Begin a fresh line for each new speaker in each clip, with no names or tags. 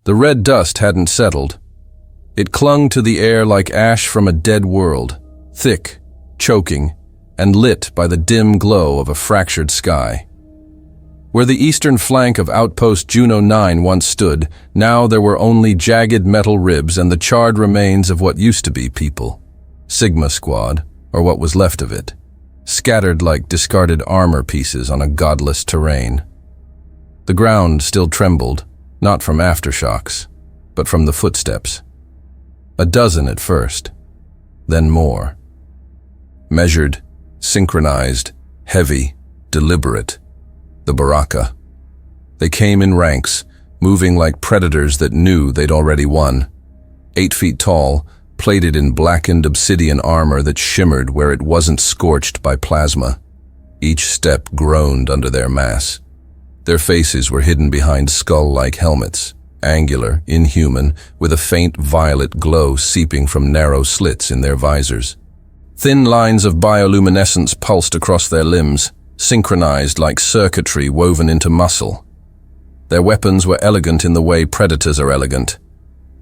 The red dust hadn't settled. It clung to the air like ash from a dead world, thick, choking, and lit by the dim glow of a fractured sky. Where the eastern flank of Outpost Juno 9 once stood, now there were only jagged metal ribs and the charred remains of what used to be people. Sigma Squad, or what was left of it, scattered like discarded armor pieces on a godless terrain. The ground still trembled, not from aftershocks, but from the footsteps. A dozen at first, then more. Measured, synchronized, heavy, deliberate. The Baraka. They came in ranks, moving like predators that knew they'd already won. 8 feet tall, plated in blackened obsidian armor that shimmered where it wasn't scorched by plasma. Each step groaned under their mass. Their faces were hidden behind skull-like helmets, angular, inhuman, with a faint violet glow seeping from narrow slits in their visors. Thin lines of bioluminescence pulsed across their limbs, synchronized like circuitry woven into muscle. Their weapons were elegant in the way predators are elegant.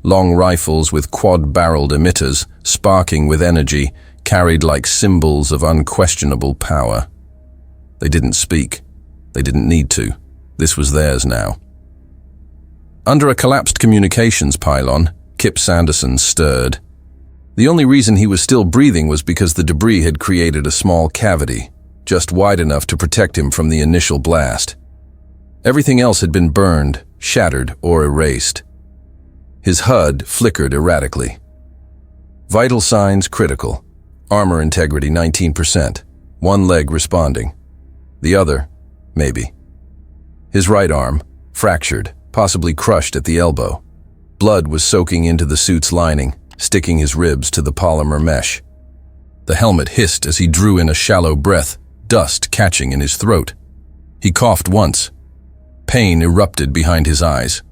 Long rifles with quad-barreled emitters, sparking with energy, carried like symbols of unquestionable power. They didn't speak. They didn't need to. This was theirs now. Under a collapsed communications pylon, Kip Sanderson stirred. The only reason he was still breathing was because the debris had created a small cavity, just wide enough to protect him from the initial blast. Everything else had been burned, shattered, or erased. His HUD flickered erratically. Vital signs critical. Armor integrity 19%. One leg responding. The other, maybe. His right arm, fractured, possibly crushed at the elbow. Blood was soaking into the suit's lining, sticking his ribs to the polymer mesh. The helmet hissed as he drew in a shallow breath, dust catching in his throat. He coughed once. Pain erupted behind his eyes.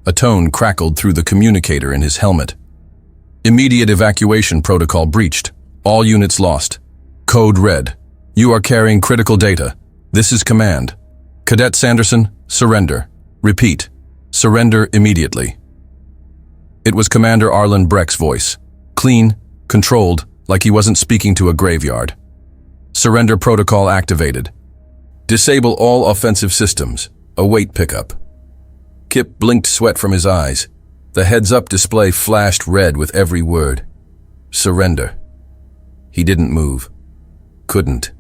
A tone crackled through the communicator in his helmet. Immediate evacuation protocol breached. All units lost. Code red. You are carrying critical data. This is command. Cadet Sanderson, surrender. Repeat. Surrender immediately. It was Commander Arlen Breck's voice. Clean, controlled, like he wasn't speaking to a graveyard. Surrender protocol activated. Disable all offensive systems. Await pickup. Kip blinked sweat from his eyes. The heads-up display flashed red with every word. Surrender. He didn't move. Couldn't.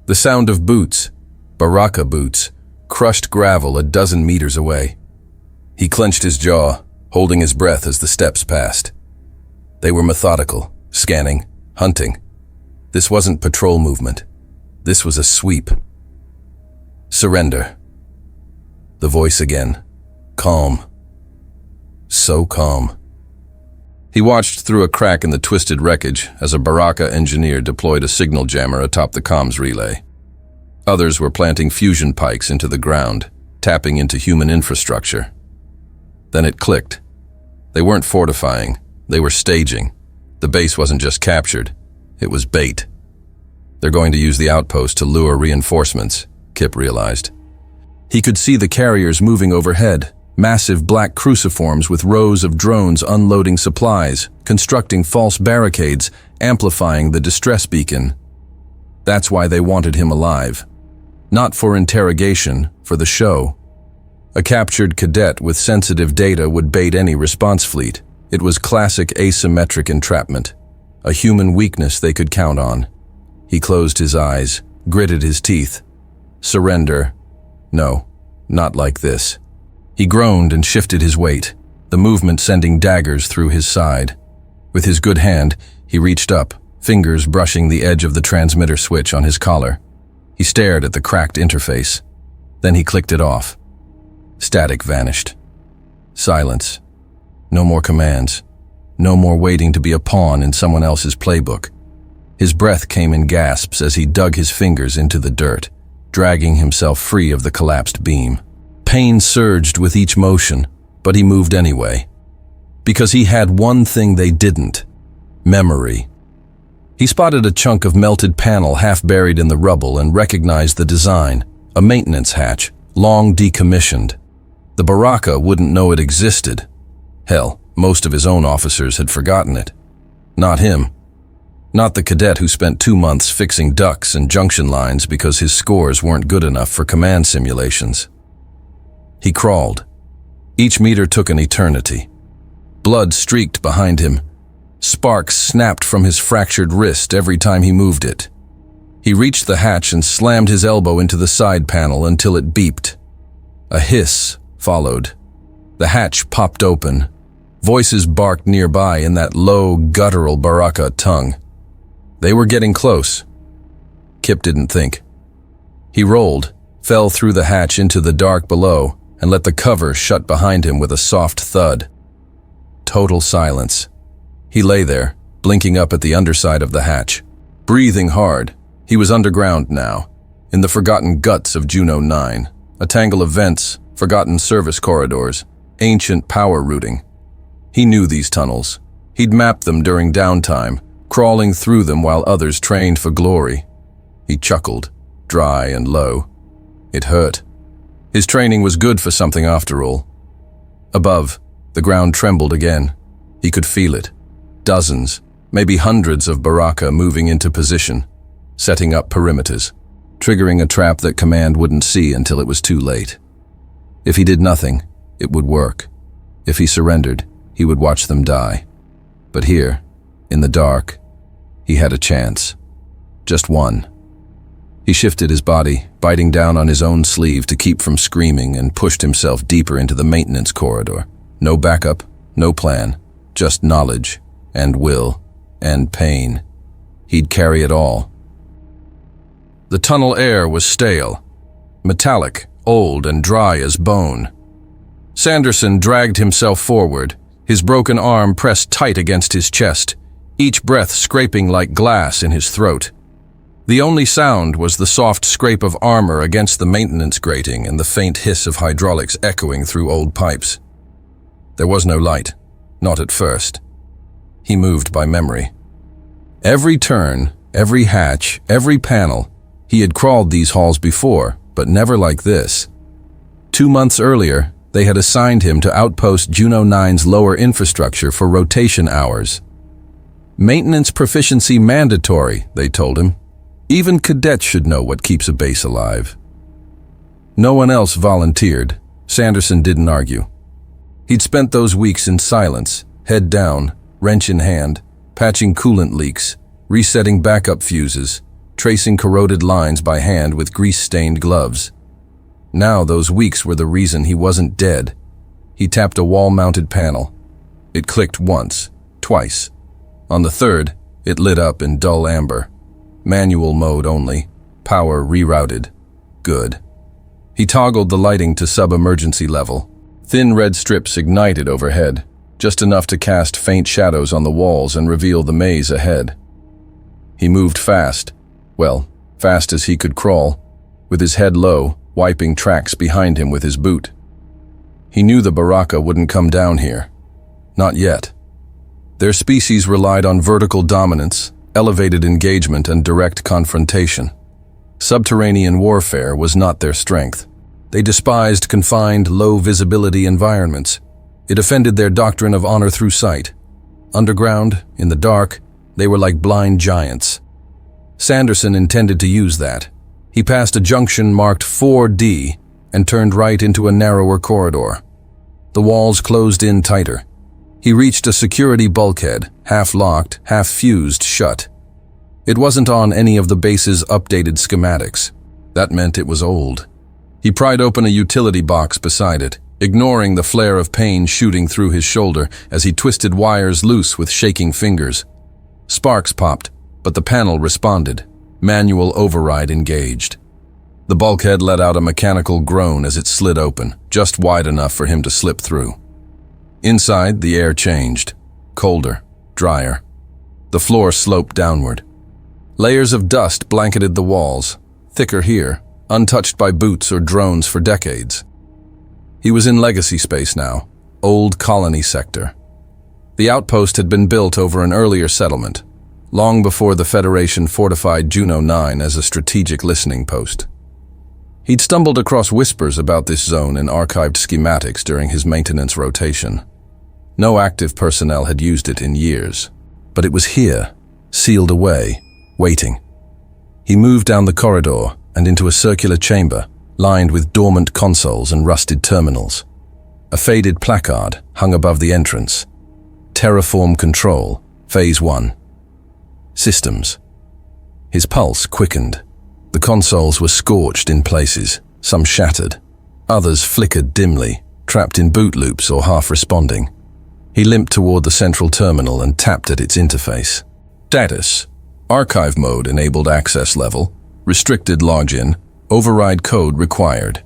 The sound of boots, Baraka boots, crushed gravel a dozen meters away. He clenched his jaw, holding his breath as the steps passed. They were methodical, scanning, hunting. This wasn't patrol movement. This was a sweep. Surrender. The voice again. Calm. So calm. He watched through a crack in the twisted wreckage as a Baraka engineer deployed a signal jammer atop the comms relay. Others were planting fusion pikes into the ground, tapping into human infrastructure. Then it clicked. They weren't fortifying. They were staging. The base wasn't just captured. It was bait. They're going to use the outpost to lure reinforcements, Kip realized. He could see the carriers moving overhead, massive black cruciforms with rows of drones unloading supplies, constructing false barricades, amplifying the distress beacon. That's why they wanted him alive. Not for interrogation, for the show. A captured cadet with sensitive data would bait any response fleet. It was classic asymmetric entrapment, a human weakness they could count on. He closed his eyes, gritted his teeth. Surrender. No, not like this. He groaned and shifted his weight, the movement sending daggers through his side. With his good hand, he reached up, fingers brushing the edge of the transmitter switch on his collar. He stared at the cracked interface. Then he clicked it off. Static vanished. Silence. No more commands. No more waiting to be a pawn in someone else's playbook. His breath came in gasps as he dug his fingers into the dirt, dragging himself free of the collapsed beam. Pain surged with each motion, but he moved anyway. Because he had one thing they didn't: memory. He spotted a chunk of melted panel half buried in the rubble and recognized the design, a maintenance hatch, long decommissioned. The Baraka wouldn't know it existed. Hell, most of his own officers had forgotten it. Not him. Not the cadet who spent 2 months fixing ducts and junction lines because his scores weren't good enough for command simulations. He crawled. Each meter took an eternity. Blood streaked behind him. Sparks snapped from his fractured wrist every time he moved it. He reached the hatch and slammed his elbow into the side panel until it beeped. A hiss followed. The hatch popped open. Voices barked nearby in that low, guttural Baraka tongue. They were getting close. Kip didn't think. He rolled, fell through the hatch into the dark below, and let the cover shut behind him with a soft thud. Total silence. He lay there, blinking up at the underside of the hatch, breathing hard. He was underground now, in the forgotten guts of Juno 9, a tangle of vents, forgotten service corridors, ancient power routing. He knew these tunnels. He'd mapped them during downtime, crawling through them while others trained for glory. He chuckled, dry and low. It hurt. His training was good for something after all. Above, the ground trembled again. He could feel it. Dozens, maybe hundreds of Baraka moving into position, setting up perimeters, triggering a trap that command wouldn't see until it was too late. If he did nothing, it would work. If he surrendered, he would watch them die. But here, in the dark, he had a chance. Just one. He shifted his body, biting down on his own sleeve to keep from screaming, and pushed himself deeper into the maintenance corridor. No backup, no plan, just knowledge, and will, and pain. He'd carry it all. The tunnel air was stale, metallic, old and dry as bone. Sanderson dragged himself forward, his broken arm pressed tight against his chest, each breath scraping like glass in his throat. The only sound was the soft scrape of armor against the maintenance grating and the faint hiss of hydraulics echoing through old pipes. There was no light, not at first. He moved by memory. Every turn, every hatch, every panel, he had crawled these halls before, but never like this. 2 months earlier, they had assigned him to Outpost Juno 9's lower infrastructure for rotation hours. Maintenance proficiency mandatory, they told him. Even cadets should know what keeps a base alive. No one else volunteered. Sanderson didn't argue. He'd spent those weeks in silence, head down, wrench in hand, patching coolant leaks, resetting backup fuses, tracing corroded lines by hand with grease-stained gloves. Now those weeks were the reason he wasn't dead. He tapped a wall-mounted panel. It clicked once, twice. On the third, it lit up in dull amber. Manual mode only, power rerouted. Good. He toggled the lighting to sub-emergency level. Thin red strips ignited overhead, just enough to cast faint shadows on the walls and reveal the maze ahead. He moved fast. Well, fast as he could crawl, with his head low, wiping tracks behind him with his boot. He knew the Baraka wouldn't come down here. Not yet. Their species relied on vertical dominance, elevated engagement, and direct confrontation. Subterranean warfare was not their strength. They despised confined, low-visibility environments. It offended their doctrine of honor through sight. Underground, in the dark, they were like blind giants. Sanderson intended to use that. He passed a junction marked 4D and turned right into a narrower corridor. The walls closed in tighter. He reached a security bulkhead, half-locked, half-fused shut. It wasn't on any of the base's updated schematics. That meant it was old. He pried open a utility box beside it, ignoring the flare of pain shooting through his shoulder as he twisted wires loose with shaking fingers. Sparks popped, but the panel responded. Manual override engaged. The bulkhead let out a mechanical groan as it slid open, just wide enough for him to slip through. Inside, the air changed. Colder, drier. The floor sloped downward. Layers of dust blanketed the walls, thicker here, untouched by boots or drones for decades. He was in legacy space now, old colony sector. The outpost had been built over an earlier settlement, long before the Federation fortified Juno 9 as a strategic listening post. He'd stumbled across whispers about this zone in archived schematics during his maintenance rotation. No active personnel had used it in years, but it was here, sealed away, waiting. He moved down the corridor and into a circular chamber lined with dormant consoles and rusted terminals. A faded placard hung above the entrance. Terraform Control, Phase 1. Systems. His pulse quickened. The consoles were scorched in places, some shattered. Others flickered dimly, trapped in boot loops or half-responding. He limped toward the central terminal and tapped at its interface. Status. Archive mode enabled access level. Restricted login. Override code required.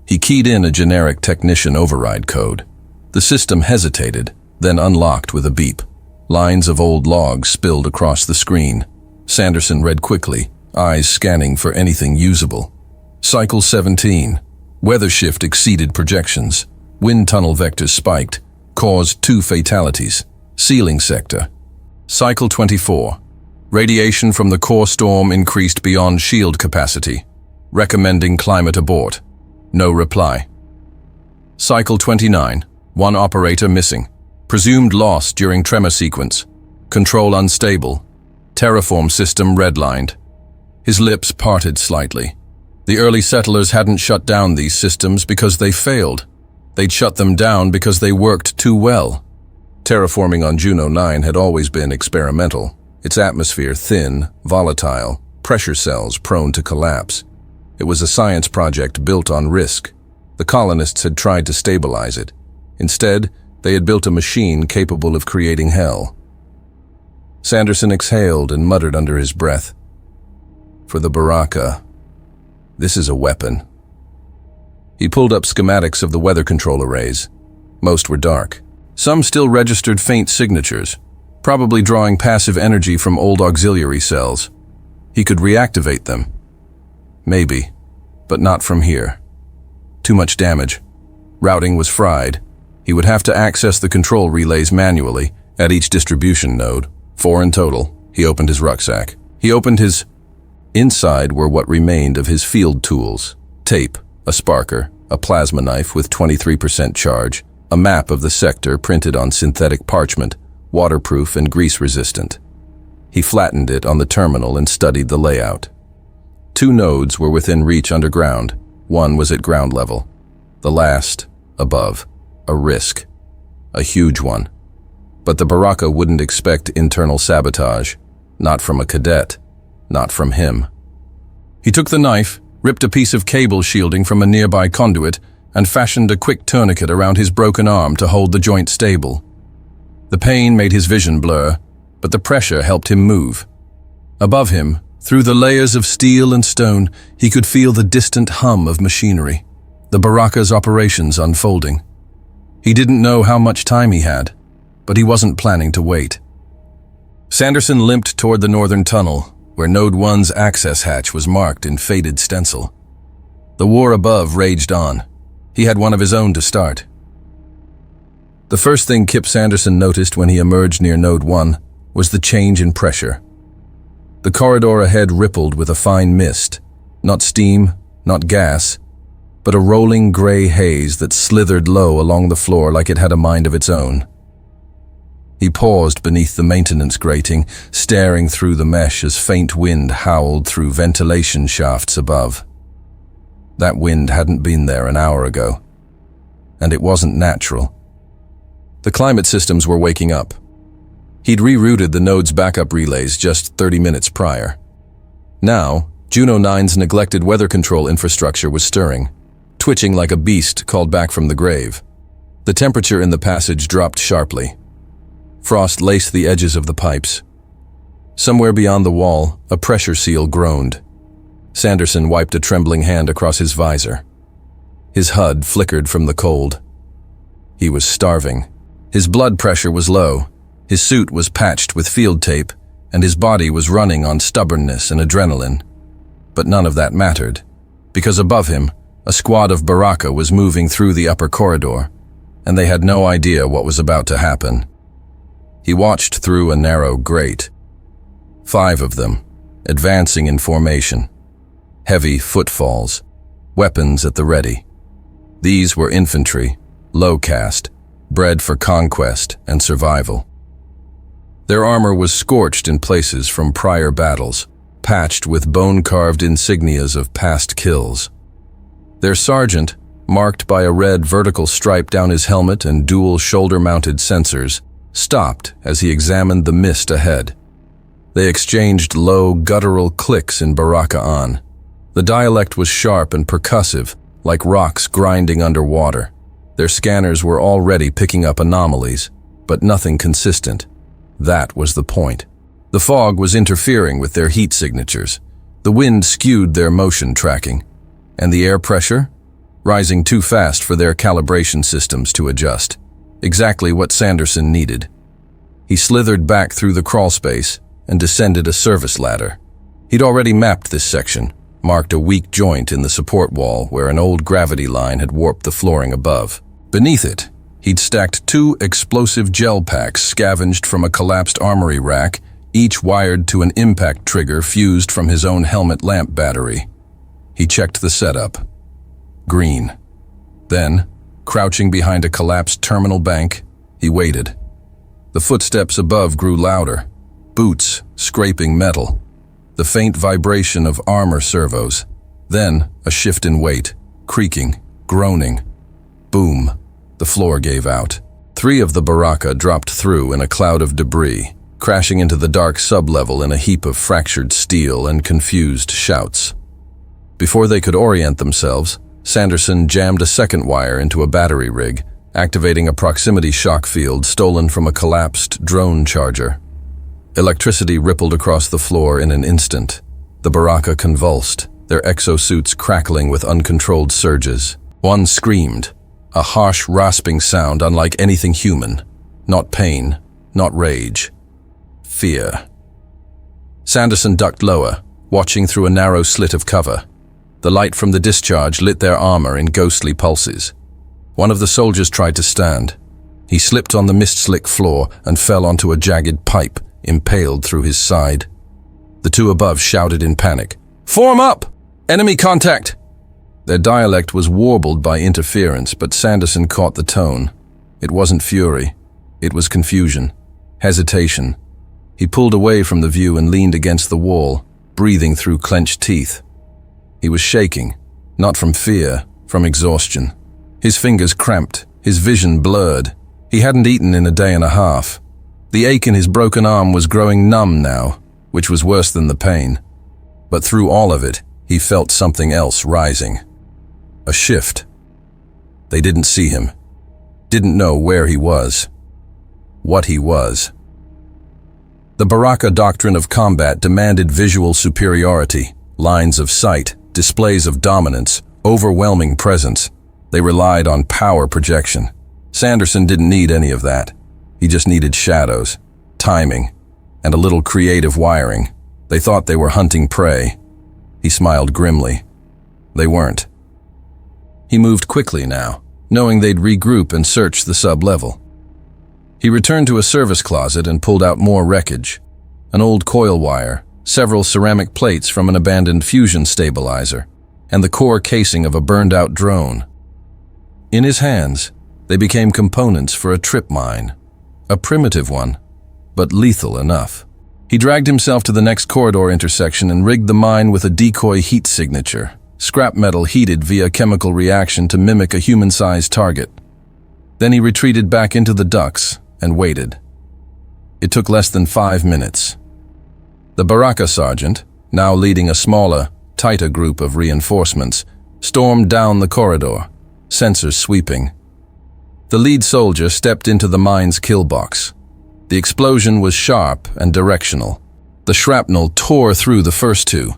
He keyed in a generic technician override code. The system hesitated, then unlocked with a beep. Lines of old logs spilled across the screen. Sanderson read quickly, eyes scanning for anything usable. Cycle 17. Weather shift exceeded projections. Wind tunnel vectors spiked, caused 2 fatalities. Sealing sector. Cycle 24. Radiation from the core storm increased beyond shield capacity. Recommending climate abort. No reply. Cycle 29. 1 operator missing. Presumed lost during tremor sequence. Control unstable. Terraform system redlined. His lips parted slightly. The early settlers hadn't shut down these systems because they failed. They'd shut them down because they worked too well. Terraforming on Juno 9 had always been experimental. Its atmosphere thin, volatile, pressure cells prone to collapse. It was a science project built on risk. The colonists had tried to stabilize it. Instead, they had built a machine capable of creating hell. Sanderson exhaled and muttered under his breath. For the Baraka, this is a weapon. He pulled up schematics of the weather control arrays. Most were dark. Some still registered faint signatures, probably drawing passive energy from old auxiliary cells. He could reactivate them. Maybe, but not from here. Too much damage. Routing was fried. He would have to access the control relays manually at each distribution node. 4 in total. He opened his rucksack. Inside were what remained of his field tools. Tape, a sparker, a plasma knife with 23% charge, a map of the sector printed on synthetic parchment, waterproof and grease-resistant. He flattened it on the terminal and studied the layout. 2 nodes were within reach underground. 1 was at ground level. The last, above, a risk. A huge one. But the Baraka wouldn't expect internal sabotage. Not from a cadet. Not from him. He took the knife, ripped a piece of cable shielding from a nearby conduit, and fashioned a quick tourniquet around his broken arm to hold the joint stable. The pain made his vision blur, but the pressure helped him move. Above him, through the layers of steel and stone, he could feel the distant hum of machinery, the Baraka's operations unfolding. He didn't know how much time he had, but he wasn't planning to wait. Sanderson limped toward the northern tunnel, where Node 1's access hatch was marked in faded stencil. The war above raged on. He had one of his own to start. The first thing Kip Sanderson noticed when he emerged near Node 1 was the change in pressure. The corridor ahead rippled with a fine mist, not steam, not gas, but a rolling gray haze that slithered low along the floor like it had a mind of its own. He paused beneath the maintenance grating, staring through the mesh as faint wind howled through ventilation shafts above. That wind hadn't been there an hour ago, and it wasn't natural. The climate systems were waking up. He'd rerouted the node's backup relays just 30 minutes prior. Now, Juno 9's neglected weather control infrastructure was stirring, twitching like a beast called back from the grave. The temperature in the passage dropped sharply. Frost laced the edges of the pipes. Somewhere beyond the wall, a pressure seal groaned. Sanderson wiped a trembling hand across his visor. His HUD flickered from the cold. He was starving. His blood pressure was low. His suit was patched with field tape, and his body was running on stubbornness and adrenaline. But none of that mattered, because above him, a squad of Baraka was moving through the upper corridor, and they had no idea what was about to happen. He watched through a narrow grate. 5 of them, advancing in formation. Heavy footfalls. weapons at the ready. These were infantry, low caste, bred for conquest and survival. Their armor was scorched in places from prior battles, patched with bone-carved insignias of past kills. Their sergeant, marked by a red vertical stripe down his helmet and dual shoulder-mounted sensors, stopped as he examined the mist ahead. They exchanged low, guttural clicks in Baraka-an. The dialect was sharp and percussive, like rocks grinding underwater. Their scanners were already picking up anomalies, but nothing consistent. That was the point. The fog was interfering with their heat signatures. The wind skewed their motion tracking. And the air pressure? Rising too fast for their calibration systems to adjust. Exactly what Sanderson needed. He slithered back through the crawlspace and descended a service ladder. He'd already mapped this section, marked a weak joint in the support wall where an old gravity line had warped the flooring above. Beneath it, he'd stacked 2 explosive gel packs scavenged from a collapsed armory rack, each wired to an impact trigger fused from his own helmet lamp battery. He checked the setup. Green. Then, crouching behind a collapsed terminal bank, he waited. The footsteps above grew louder, boots scraping metal, the faint vibration of armor servos. Then, a shift in weight, creaking, groaning. Boom. The floor gave out. 3 of the Baraka dropped through in a cloud of debris, crashing into the dark sublevel in a heap of fractured steel and confused shouts. Before they could orient themselves, Sanderson jammed a second wire into a battery rig, activating a proximity shock field stolen from a collapsed drone charger. Electricity rippled across the floor in an instant. The Baraka convulsed, their exosuits crackling with uncontrolled surges. One screamed, a harsh, rasping sound unlike anything human. Not pain, not rage. Fear. Sanderson ducked lower, watching through a narrow slit of cover. The light from the discharge lit their armor in ghostly pulses. One of the soldiers tried to stand. He slipped on the mist-slick floor and fell onto a jagged pipe, impaled through his side. The 2 above shouted in panic, "Form up! Enemy contact!" Their dialect was warbled by interference, but Sanderson caught the tone. It wasn't fury. It was confusion, hesitation. He pulled away from the view and leaned against the wall, breathing through clenched teeth. He was shaking, not from fear, from exhaustion. His fingers cramped, his vision blurred. He hadn't eaten in a day and a half. The ache in his broken arm was growing numb now, which was worse than the pain. But through all of it, he felt something else rising. A shift. They didn't see him. Didn't know where he was. What he was. The Baraka doctrine of combat demanded visual superiority, lines of sight, displays of dominance, overwhelming presence. They relied on power projection. Sanderson didn't need any of that. He just needed shadows, timing, and a little creative wiring. They thought they were hunting prey. He smiled grimly. They weren't. He moved quickly now, knowing they'd regroup and search the sub-level. He returned to a service closet and pulled out more wreckage. An old coil wire, several ceramic plates from an abandoned fusion stabilizer, and the core casing of a burned-out drone. In his hands, they became components for a trip mine. A primitive one, but lethal enough. He dragged himself to the next corridor intersection and rigged the mine with a decoy heat signature. Scrap metal heated via chemical reaction to mimic a human-sized target. Then he retreated back into the ducts and waited. It took less than 5 minutes. The Baraka sergeant, now leading a smaller, tighter group of reinforcements, stormed down the corridor, sensors sweeping. The lead soldier stepped into the mine's kill box. The explosion was sharp and directional. The shrapnel tore through the first 2.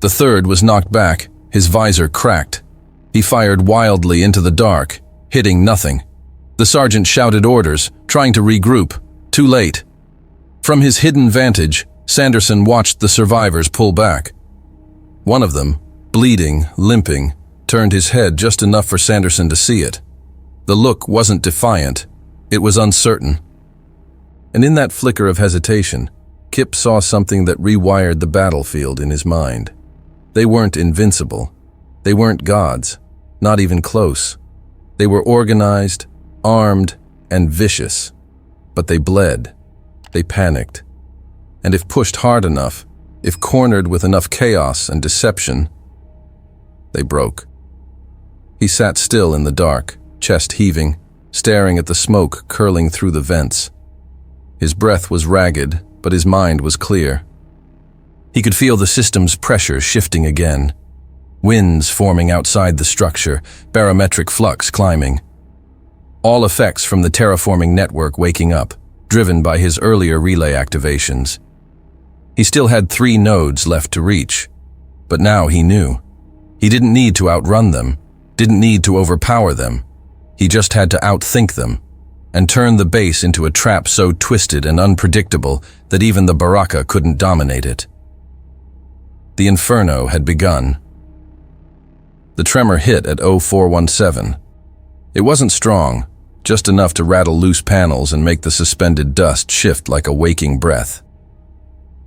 The third was knocked back, his visor cracked. He fired wildly into the dark, hitting nothing. The sergeant shouted orders, trying to regroup. Too late. From his hidden vantage, Sanderson watched the survivors pull back. One of them, bleeding, limping, turned his head just enough for Sanderson to see it. The look wasn't defiant, it was uncertain. And in that flicker of hesitation, Kip saw something that rewired the battlefield in his mind. They weren't invincible. They weren't gods, not even close. They were organized, armed, and vicious. But they bled. They panicked. And if pushed hard enough, if cornered with enough chaos and deception, they broke. He sat still in the dark, chest heaving, staring at the smoke curling through the vents. His breath was ragged, but his mind was clear. He could feel the system's pressure shifting again. Winds forming outside the structure, barometric flux climbing. All effects from the terraforming network waking up, driven by his earlier relay activations. He still had 3 nodes left to reach, but now he knew. He didn't need to outrun them, didn't need to overpower them. He just had to outthink them, and turn the base into a trap so twisted and unpredictable that even the Baraka couldn't dominate it. The inferno had begun. The tremor hit at 0417. It wasn't strong, just enough to rattle loose panels and make the suspended dust shift like a waking breath.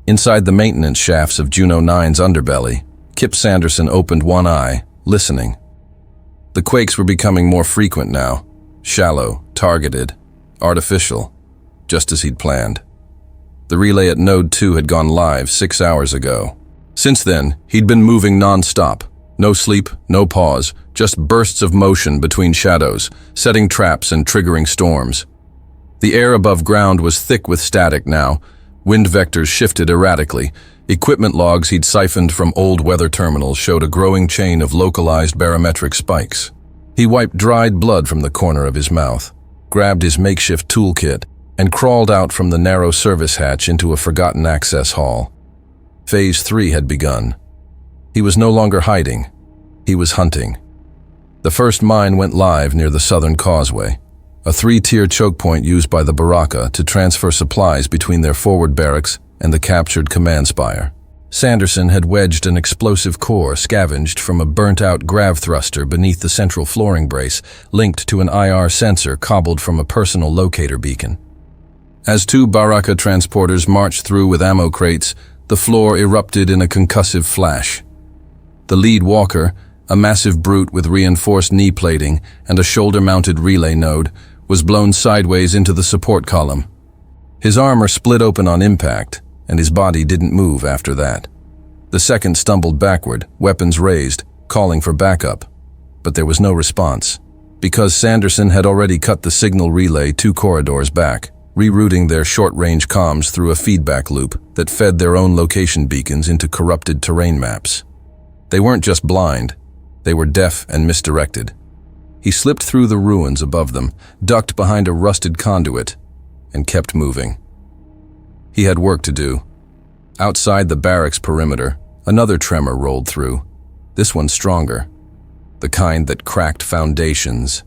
Inside the maintenance shafts of Juno 9's underbelly, Kip Sanderson opened one eye, listening. The quakes were becoming more frequent now, shallow, targeted, artificial, just as he'd planned. The relay at Node 2 had gone live 6 hours ago. Since then, he'd been moving non-stop. No sleep, no pause, just bursts of motion between shadows, setting traps and triggering storms. The air above ground was thick with static now. Wind vectors shifted erratically. Equipment logs he'd siphoned from old weather terminals showed a growing chain of localized barometric spikes. He wiped dried blood from the corner of his mouth, grabbed his makeshift toolkit, and crawled out from the narrow service hatch into a forgotten access hall. Phase 3 had begun. He was no longer hiding. He was hunting. The first mine went live near the southern causeway, a 3-tier choke point used by the Baraka to transfer supplies between their forward barracks and the captured command spire. Sanderson had wedged an explosive core scavenged from a burnt-out grav thruster beneath the central flooring brace, linked to an IR sensor cobbled from a personal locator beacon. As 2 Baraka transporters marched through with ammo crates, the floor erupted in a concussive flash. The lead walker, a massive brute with reinforced knee plating and a shoulder-mounted relay node, was blown sideways into the support column. His armor split open on impact, and his body didn't move after that. The second stumbled backward, weapons raised, calling for backup. But there was no response, because Sanderson had already cut the signal relay 2 corridors back, rerouting their short-range comms through a feedback loop that fed their own location beacons into corrupted terrain maps. They weren't just blind, they were deaf and misdirected. He slipped through the ruins above them, ducked behind a rusted conduit, and kept moving. He had work to do. Outside the barracks perimeter, another tremor rolled through, this one stronger, the kind that cracked foundations.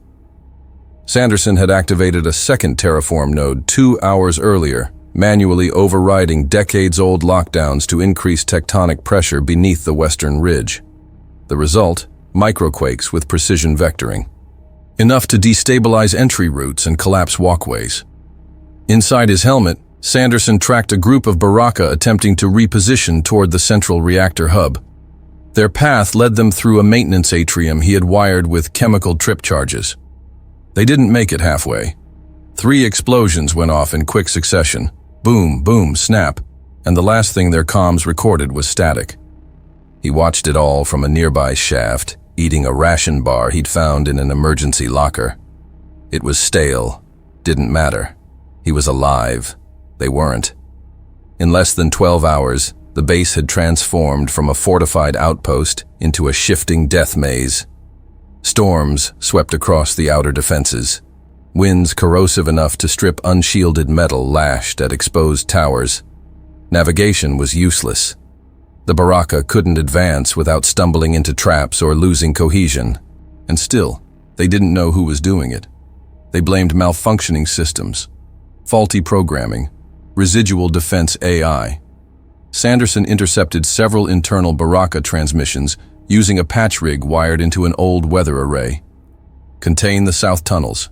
Sanderson had activated a second terraform node 2 hours earlier, manually overriding decades-old lockdowns to increase tectonic pressure beneath the western ridge. The result, microquakes with precision vectoring. Enough to destabilize entry routes and collapse walkways. Inside his helmet, Sanderson tracked a group of Baraka attempting to reposition toward the central reactor hub. Their path led them through a maintenance atrium he had wired with chemical trip charges. They didn't make it halfway. 3 explosions went off in quick succession. Boom, boom, snap, and the last thing their comms recorded was static. He watched it all from a nearby shaft, eating a ration bar he'd found in an emergency locker. It was stale. Didn't matter. He was alive. They weren't. In less than 12 hours, the base had transformed from a fortified outpost into a shifting death maze. Storms swept across the outer defenses. Winds corrosive enough to strip unshielded metal lashed at exposed towers. Navigation was useless. The Baraka couldn't advance without stumbling into traps or losing cohesion. And still, they didn't know who was doing it. They blamed malfunctioning systems, faulty programming, residual defense AI. Sanderson intercepted several internal Baraka transmissions using a patch rig wired into an old weather array. Contain the south tunnels.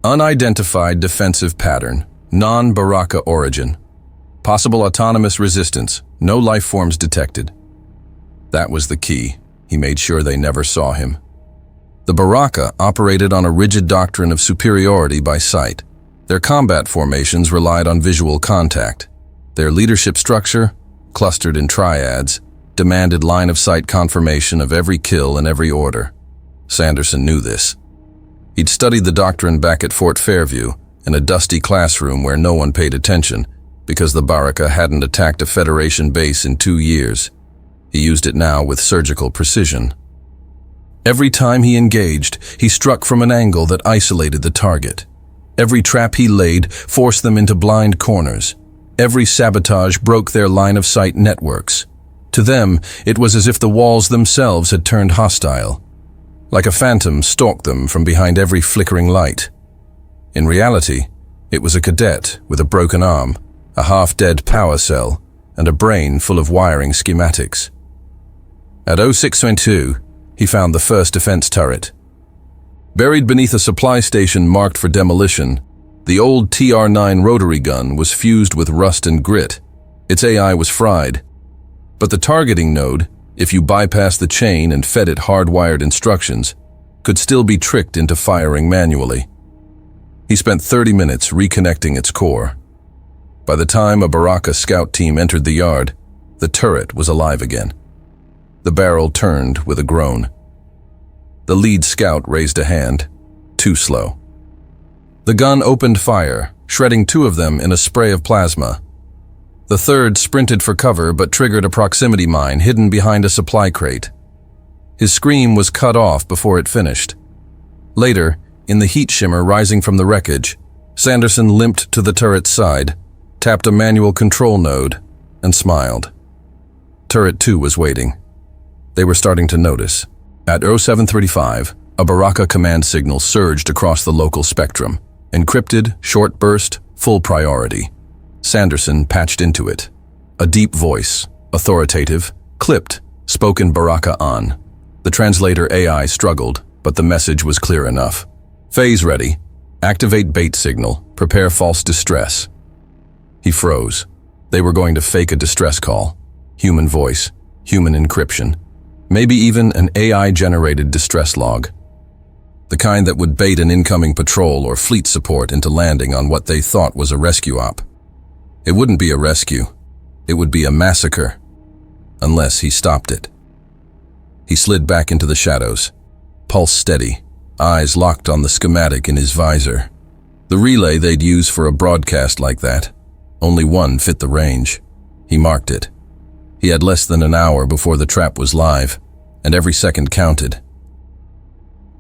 Unidentified defensive pattern, non-Baraka origin. Possible autonomous resistance, no life forms detected. That was the key. He made sure they never saw him. The Baraka operated on a rigid doctrine of superiority by sight. Their combat formations relied on visual contact. Their leadership structure, clustered in triads, demanded line-of-sight confirmation of every kill and every order. Sanderson knew this. He'd studied the doctrine back at Fort Fairview, in a dusty classroom where no one paid attention, because the Baraka hadn't attacked a Federation base in 2 years. He used it now with surgical precision. Every time he engaged, he struck from an angle that isolated the target. Every trap he laid forced them into blind corners. Every sabotage broke their line-of-sight networks. To them, it was as if the walls themselves had turned hostile. Like a phantom stalked them from behind every flickering light. In reality, it was a cadet with a broken arm, a half-dead power cell, and a brain full of wiring schematics. At 0622, he found the first defense turret. Buried beneath a supply station marked for demolition, the old TR-9 rotary gun was fused with rust and grit. Its AI was fried. But the targeting node, if you bypassed the chain and fed it hardwired instructions, could still be tricked into firing manually. He spent 30 minutes reconnecting its core. By the time a Baraka scout team entered the yard, the turret was alive again. The barrel turned with a groan. The lead scout raised a hand. Too slow. The gun opened fire, shredding 2 of them in a spray of plasma. The third sprinted for cover but triggered a proximity mine hidden behind a supply crate. His scream was cut off before it finished. Later, in the heat shimmer rising from the wreckage, Sanderson limped to the turret's side, tapped a manual control node, and smiled. Turret 2 was waiting. They were starting to notice. At 0735, a Baraka command signal surged across the local spectrum. Encrypted, short burst, full priority. Sanderson patched into it. A deep voice, authoritative, clipped, spoke in Baraka on. The translator AI struggled, but the message was clear enough. Phase ready. Activate bait signal. Prepare false distress. He froze. They were going to fake a distress call. Human voice, human encryption. Maybe even an AI-generated distress log. The kind that would bait an incoming patrol or fleet support into landing on what they thought was a rescue op. It wouldn't be a rescue. It would be a massacre. Unless he stopped it. He slid back into the shadows. Pulse steady. Eyes locked on the schematic in his visor. The relay they'd use for a broadcast like that. Only one fit the range. He marked it. He had less than an hour before the trap was live, and every second counted.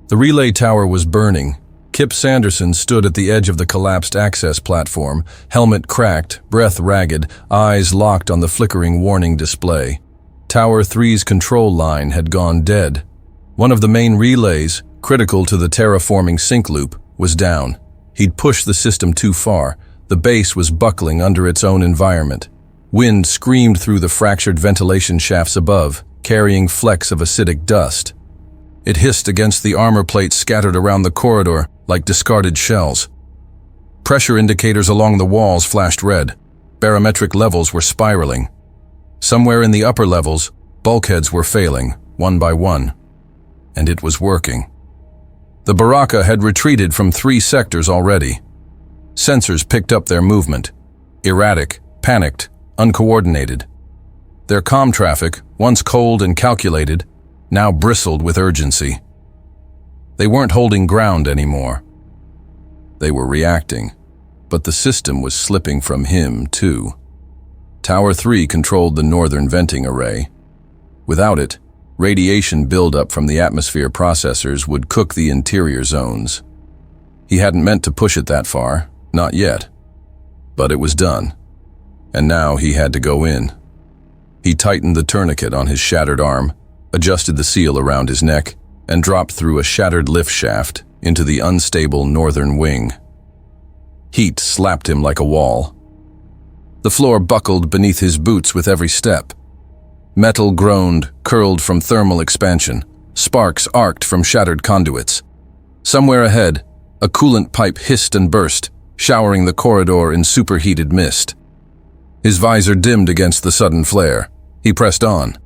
The relay tower was burning. Kip Sanderson stood at the edge of the collapsed access platform, helmet cracked, breath ragged, eyes locked on the flickering warning display. Tower 3's control line had gone dead. One of the main relays, critical to the terraforming sync loop, was down. He'd pushed the system too far. The base was buckling under its own environment. Wind screamed through the fractured ventilation shafts above, carrying flecks of acidic dust. It hissed against the armor plates scattered around the corridor like discarded shells. Pressure indicators along the walls flashed red. Barometric levels were spiraling. Somewhere in the upper levels, bulkheads were failing, one by one. And it was working. The Baraka had retreated from 3 sectors already. Sensors picked up their movement. Erratic, panicked, uncoordinated. Their comm traffic, once cold and calculated, now bristled with urgency. They weren't holding ground anymore. They were reacting, but the system was slipping from him, too. Tower 3 controlled the northern venting array. Without it, radiation buildup from the atmosphere processors would cook the interior zones. He hadn't meant to push it that far, not yet. But it was done, and now he had to go in. He tightened the tourniquet on his shattered arm, adjusted the seal around his neck, and dropped through a shattered lift shaft into the unstable northern wing. Heat slapped him like a wall. The floor buckled beneath his boots with every step. Metal groaned, curled from thermal expansion. Sparks arced from shattered conduits. Somewhere ahead, a coolant pipe hissed and burst, showering the corridor in superheated mist. His visor dimmed against the sudden flare. He pressed on.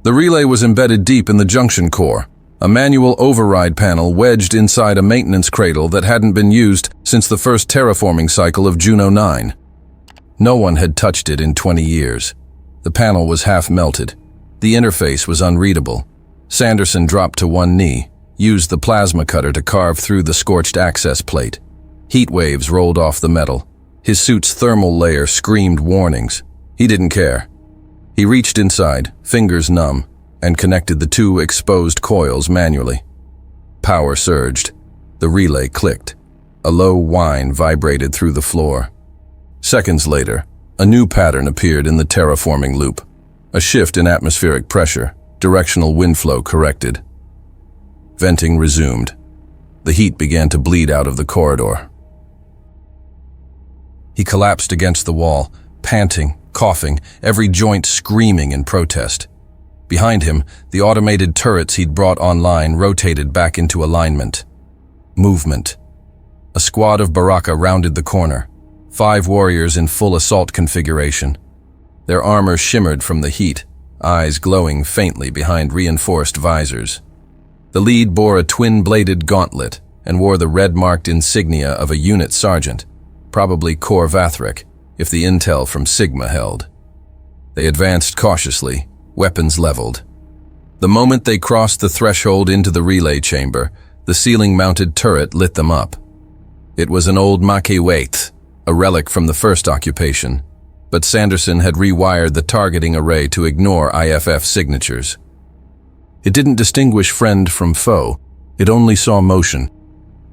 The relay was embedded deep in the junction core, a manual override panel wedged inside a maintenance cradle that hadn't been used since the first terraforming cycle of Juno 9. No one had touched it in 20 years. The panel was half melted. The interface was unreadable. Sanderson dropped to one knee, used the plasma cutter to carve through the scorched access plate. Heat waves rolled off the metal. His suit's thermal layer screamed warnings. He didn't care. He reached inside, fingers numb, and connected the two exposed coils manually. Power surged. The relay clicked. A low whine vibrated through the floor. Seconds later, a new pattern appeared in the terraforming loop. A shift in atmospheric pressure, directional wind flow corrected. Venting resumed. The heat began to bleed out of the corridor. He collapsed against the wall, panting, coughing, every joint screaming in protest. Behind him, the automated turrets he'd brought online rotated back into alignment. Movement. A squad of Baraka rounded the corner, 5 warriors in full assault configuration. Their armor shimmered from the heat, eyes glowing faintly behind reinforced visors. The lead bore a twin-bladed gauntlet and wore the red-marked insignia of a unit sergeant, probably Corps Vathric, if the intel from Sigma held. They advanced cautiously, weapons leveled. The moment they crossed the threshold into the relay chamber, the ceiling-mounted turret lit them up. It was an old Makiwait, a relic from the first occupation, but Sanderson had rewired the targeting array to ignore IFF signatures. It didn't distinguish friend from foe, it only saw motion.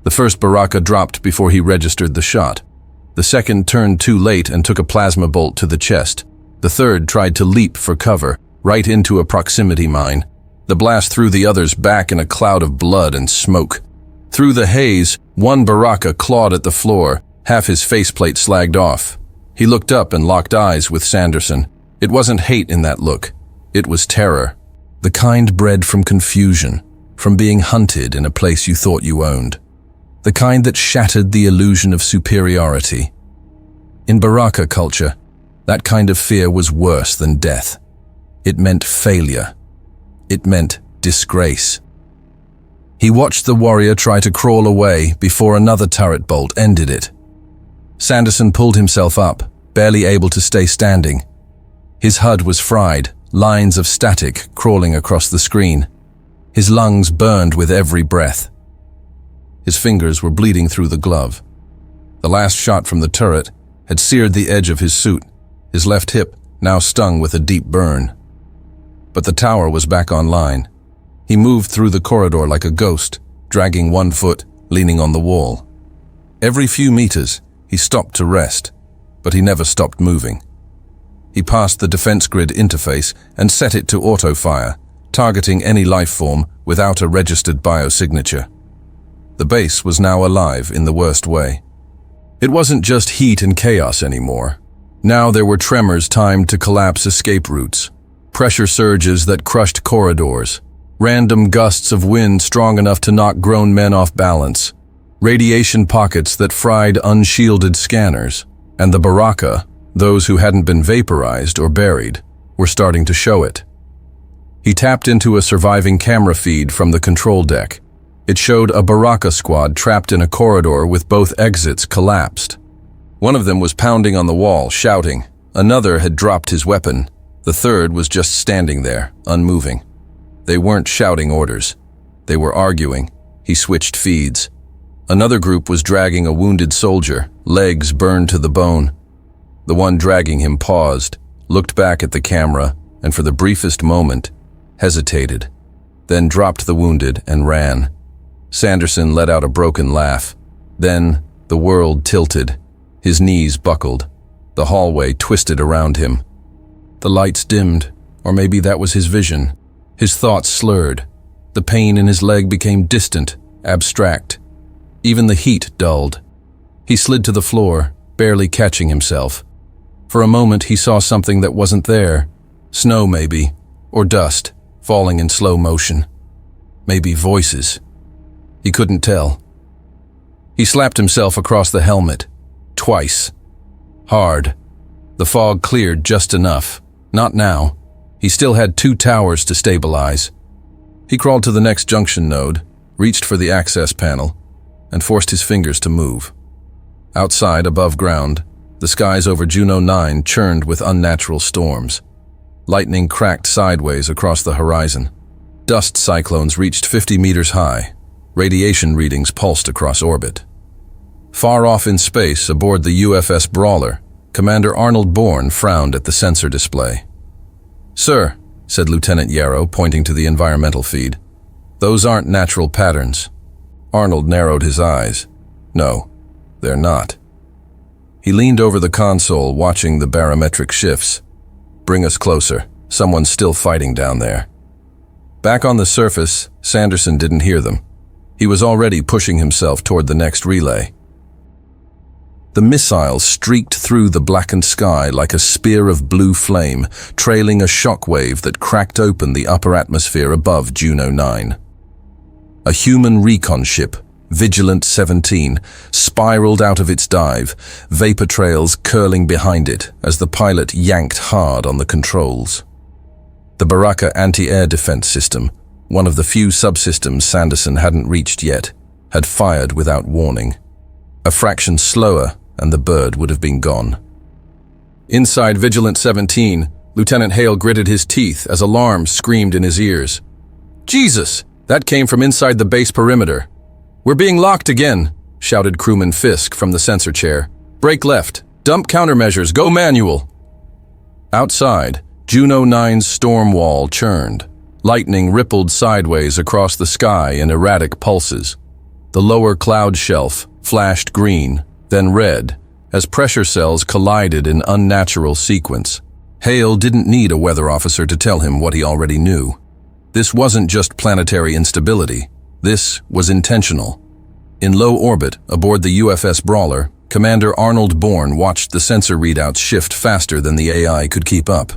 The first Baraka dropped before he registered the shot. The second turned too late and took a plasma bolt to the chest. The third tried to leap for cover, right into a proximity mine. The blast threw the others back in a cloud of blood and smoke. Through the haze, one Baraka clawed at the floor, half his faceplate slagged off. He looked up and locked eyes with Sanderson. It wasn't hate in that look. It was terror. The kind bred from confusion, from being hunted in a place you thought you owned. The kind that shattered the illusion of superiority. In Baraka culture, that kind of fear was worse than death. It meant failure. It meant disgrace. He watched the warrior try to crawl away before another turret bolt ended it. Sanderson pulled himself up, barely able to stay standing. His HUD was fried, lines of static crawling across the screen. His lungs burned with every breath. His fingers were bleeding through the glove. The last shot from the turret had seared the edge of his suit, his left hip now stung with a deep burn. But the tower was back online. He moved through the corridor like a ghost, dragging one foot, leaning on the wall. Every few meters, he stopped to rest, but he never stopped moving. He passed the defense grid interface and set it to auto-fire, targeting any life form without a registered biosignature. The base was now alive in the worst way. It wasn't just heat and chaos anymore. Now there were tremors timed to collapse escape routes, pressure surges that crushed corridors, random gusts of wind strong enough to knock grown men off balance, radiation pockets that fried unshielded scanners, and the Baraka, those who hadn't been vaporized or buried, were starting to show it. He tapped into a surviving camera feed from the control deck. It showed a Baraka squad trapped in a corridor with both exits collapsed. One of them was pounding on the wall, shouting. Another had dropped his weapon. The third was just standing there, unmoving. They weren't shouting orders. They were arguing. He switched feeds. Another group was dragging a wounded soldier, legs burned to the bone. The one dragging him paused, looked back at the camera, and for the briefest moment, hesitated, then dropped the wounded and ran. Sanderson let out a broken laugh. Then, the world tilted. His knees buckled. The hallway twisted around him. The lights dimmed, or maybe that was his vision. His thoughts slurred. The pain in his leg became distant, abstract. Even the heat dulled. He slid to the floor, barely catching himself. For a moment he saw something that wasn't there. Snow maybe, or dust, falling in slow motion. Maybe voices. He couldn't tell. He slapped himself across the helmet. Twice. Hard. The fog cleared just enough. Not now. He still had 2 towers to stabilize. He crawled to the next junction node, reached for the access panel, and forced his fingers to move. Outside, above ground, the skies over Juno 9 churned with unnatural storms. Lightning cracked sideways across the horizon. Dust cyclones reached 50 meters high. Radiation readings pulsed across orbit. Far off in space, aboard the UFS Brawler, Commander Arnold Bourne frowned at the sensor display. "Sir," said Lieutenant Yarrow, pointing to the environmental feed, "those aren't natural patterns." Arnold narrowed his eyes. "No, they're not." He leaned over the console, watching the barometric shifts. "Bring us closer. Someone's still fighting down there." Back on the surface, Sanderson didn't hear them. He was already pushing himself toward the next relay. The missile streaked through the blackened sky like a spear of blue flame, trailing a shockwave that cracked open the upper atmosphere above Juno 9. A human recon ship, Vigilant 17, spiraled out of its dive, vapor trails curling behind it as the pilot yanked hard on the controls. The Baraka anti-air defense system, one of the few subsystems Sanderson hadn't reached yet, had fired without warning. A fraction slower, and the bird would have been gone. Inside Vigilant 17, Lieutenant Hale gritted his teeth as alarm screamed in his ears. "Jesus! That came from inside the base perimeter." "We're being locked again," shouted Crewman Fisk from the sensor chair. "Brake left. Dump countermeasures. Go manual." Outside, Juno 9's storm wall churned. Lightning rippled sideways across the sky in erratic pulses. The lower cloud shelf flashed green, then red, as pressure cells collided in unnatural sequence. Hale didn't need a weather officer to tell him what he already knew. This wasn't just planetary instability. This was intentional. In low orbit, aboard the UFS Brawler, Commander Arnold Bourne watched the sensor readouts shift faster than the AI could keep up.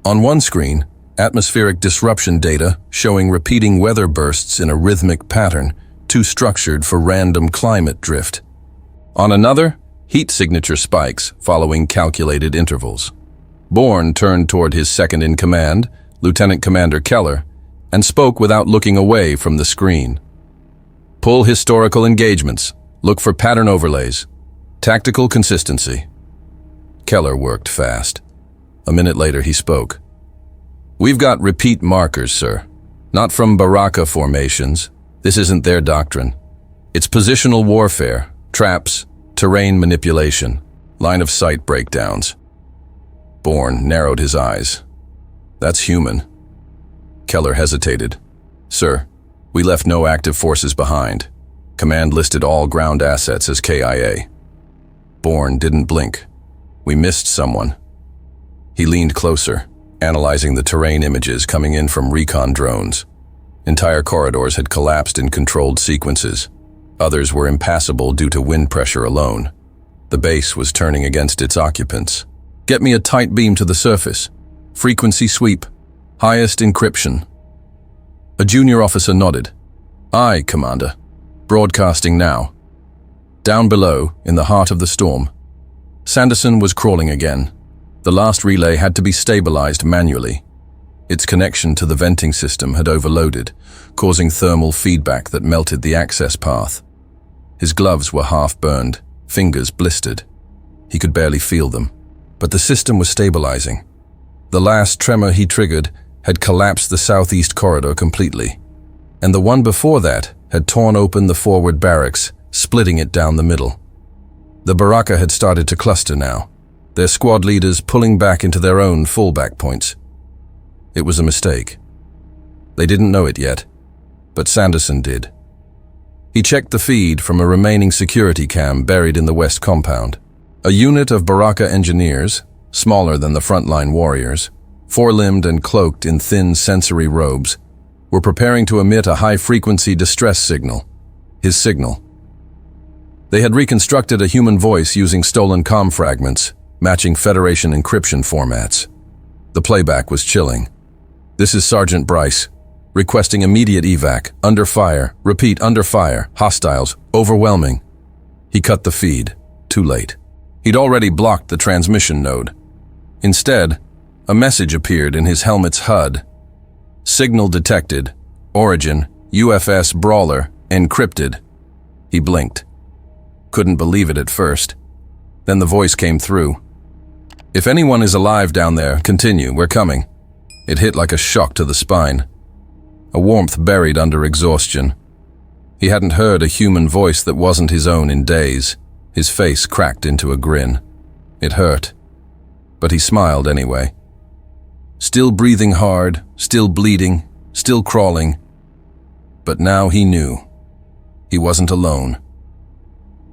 On one screen, atmospheric disruption data showing repeating weather bursts in a rhythmic pattern, too structured for random climate drift. On another, heat signature spikes following calculated intervals. Bourne turned toward his second-in-command, Lieutenant Commander Keller, and spoke without looking away from the screen. "Pull historical engagements. Look for pattern overlays. Tactical consistency." Keller worked fast. A minute later he spoke. "We've got repeat markers, sir. Not from Baraka formations. This isn't their doctrine. It's positional warfare, traps, terrain manipulation, line of sight breakdowns." Bourne narrowed his eyes. "That's human." Keller hesitated. "Sir, we left no active forces behind. Command listed all ground assets as KIA." Bourne didn't blink. "We missed someone." He leaned closer, analyzing the terrain images coming in from recon drones. Entire corridors had collapsed in controlled sequences. Others were impassable due to wind pressure alone. The base was turning against its occupants. "Get me a tight beam to the surface. Frequency sweep. Highest encryption." A junior officer nodded. "Aye, Commander. Broadcasting now." Down below, in the heart of the storm, Sanderson was crawling again. The last relay had to be stabilized manually. Its connection to the venting system had overloaded, causing thermal feedback that melted the access path. His gloves were half-burned, fingers blistered. He could barely feel them, but the system was stabilizing. The last tremor he triggered had collapsed the southeast corridor completely, and the one before that had torn open the forward barracks, splitting it down the middle. The Baraka had started to cluster now, their squad leaders pulling back into their own fallback points. It was a mistake. They didn't know it yet, but Sanderson did. He checked the feed from a remaining security cam buried in the west compound. A unit of Baraka engineers, smaller than the frontline warriors, four-limbed and cloaked in thin sensory robes, were preparing to emit a high-frequency distress signal, his signal. They had reconstructed a human voice using stolen comm fragments, matching Federation encryption formats. The playback was chilling. "This is Sergeant Bryce, requesting immediate evac, under fire, repeat under fire, hostiles, overwhelming." He cut the feed, too late. He'd already blocked the transmission node. Instead, A message appeared in his helmet's HUD. Signal detected. Origin, UFS Brawler, encrypted. He blinked. Couldn't believe it at first. Then the voice came through. "If anyone is alive down there, continue, we're coming." It hit like a shock to the spine. A warmth buried under exhaustion. He hadn't heard a human voice that wasn't his own in days. His face cracked into a grin. It hurt. But he smiled anyway. Still breathing hard, still bleeding, still crawling. But now he knew. He wasn't alone.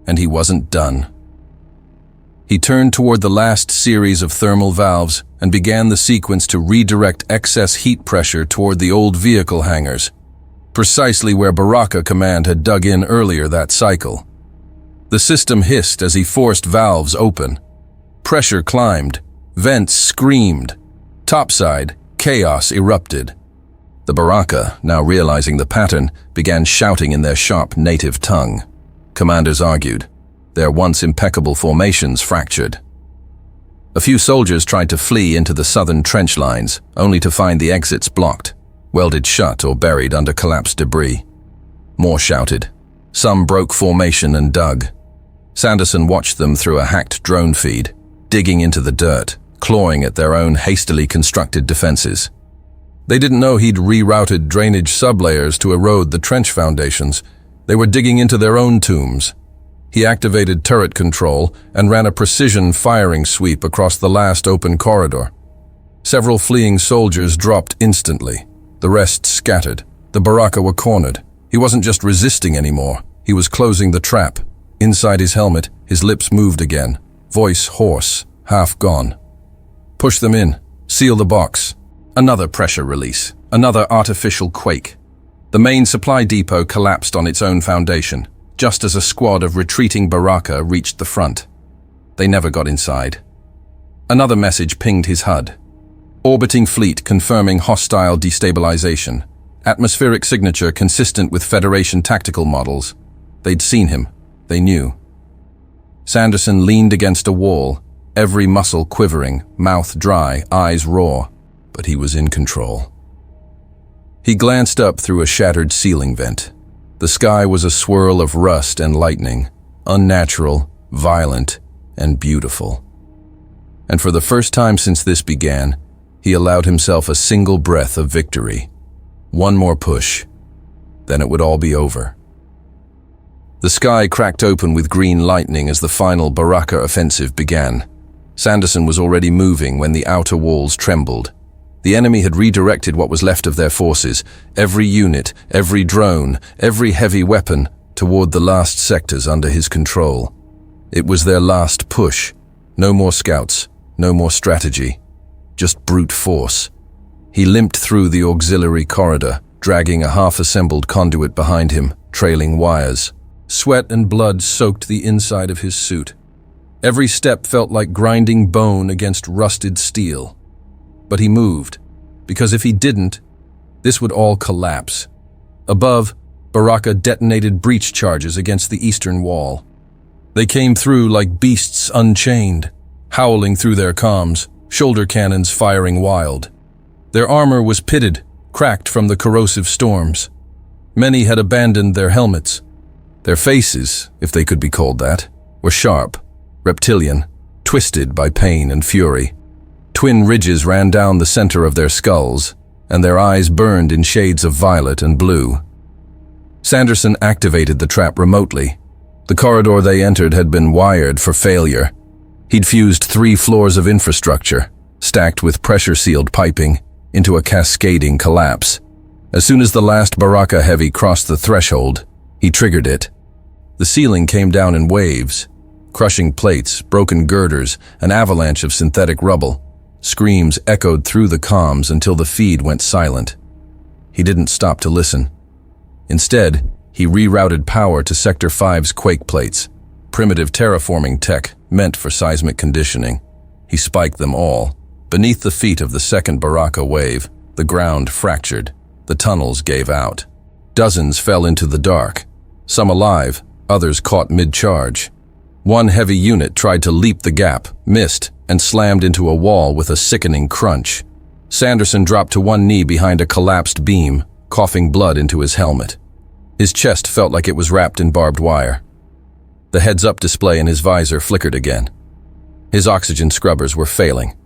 And he wasn't done. He turned toward the last series of thermal valves and began the sequence to redirect excess heat pressure toward the old vehicle hangars, precisely where Baraka Command had dug in earlier that cycle. The system hissed as he forced valves open. Pressure climbed, vents screamed. Topside, chaos erupted. The Baraka, now realizing the pattern, began shouting in their sharp native tongue. Commanders argued. Their once impeccable formations fractured. A few soldiers tried to flee into the southern trench lines, only to find the exits blocked, welded shut or buried under collapsed debris. More shouted. Some broke formation and dug. Sanderson watched them through a hacked drone feed, digging into the dirt, clawing at their own hastily constructed defenses. They didn't know he'd rerouted drainage sublayers to erode the trench foundations. They were digging into their own tombs. He activated turret control and ran a precision firing sweep across the last open corridor. Several fleeing soldiers dropped instantly. The rest scattered. The Baraka were cornered. He wasn't just resisting anymore. He was closing the trap. Inside his helmet, his lips moved again. Voice hoarse, half gone. Push them in. Seal the box. Another pressure release. Another artificial quake. The main supply depot collapsed on its own foundation, just as a squad of retreating Baraka reached the front. They never got inside. Another message pinged his HUD. Orbiting fleet confirming hostile destabilization. Atmospheric signature consistent with Federation tactical models. They'd seen him. They knew. Sanderson leaned against a wall, every muscle quivering, mouth dry, eyes raw. But he was in control. He glanced up through a shattered ceiling vent. The sky was a swirl of rust and lightning, unnatural, violent, and beautiful. And for the first time since this began, he allowed himself a single breath of victory. One more push, then it would all be over. The sky cracked open with green lightning as the final Baraka offensive began. Sanderson was already moving when the outer walls trembled. The enemy had redirected what was left of their forces, every unit, every drone, every heavy weapon, toward the last sectors under his control. It was their last push. No more scouts, no more strategy, just brute force. He limped through the auxiliary corridor, dragging a half-assembled conduit behind him, trailing wires. Sweat and blood soaked the inside of his suit. Every step felt like grinding bone against rusted steel. But he moved, because if he didn't, this would all collapse. Above, Baraka detonated breach charges against the eastern wall. They came through like beasts unchained, howling through their comms, shoulder cannons firing wild. Their armor was pitted, cracked from the corrosive storms. Many had abandoned their helmets. Their faces, if they could be called that, were sharp, reptilian, twisted by pain and fury. Twin ridges ran down the center of their skulls, and their eyes burned in shades of violet and blue. Sanderson activated the trap remotely. The corridor they entered had been wired for failure. He'd fused 3 floors of infrastructure, stacked with pressure-sealed piping, into a cascading collapse. As soon as the last Baraka heavy crossed the threshold, he triggered it. The ceiling came down in waves, crushing plates, broken girders, an avalanche of synthetic rubble. Screams echoed through the comms until the feed went silent. He didn't stop to listen. Instead, he rerouted power to Sector 5's quake plates, primitive terraforming tech meant for seismic conditioning. He spiked them all. Beneath the feet of the second Baraka wave, the ground fractured. The tunnels gave out. Dozens fell into the dark, some alive, others caught mid-charge. One heavy unit tried to leap the gap, missed, and slammed into a wall with a sickening crunch. Sanderson dropped to one knee behind a collapsed beam, coughing blood into his helmet. His chest felt like it was wrapped in barbed wire. The heads-up display in his visor flickered again. His oxygen scrubbers were failing.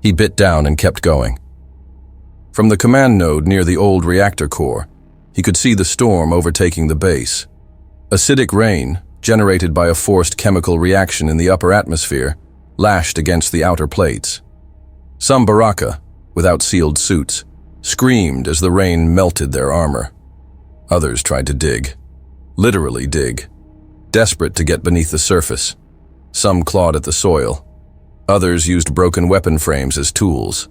He bit down and kept going. From the command node near the old reactor core, he could see the storm overtaking the base. Acidic rain, generated by a forced chemical reaction in the upper atmosphere, lashed against the outer plates. Some Baraka, without sealed suits, screamed as the rain melted their armor. Others tried to dig. Literally dig. Desperate to get beneath the surface. Some clawed at the soil. Others used broken weapon frames as tools.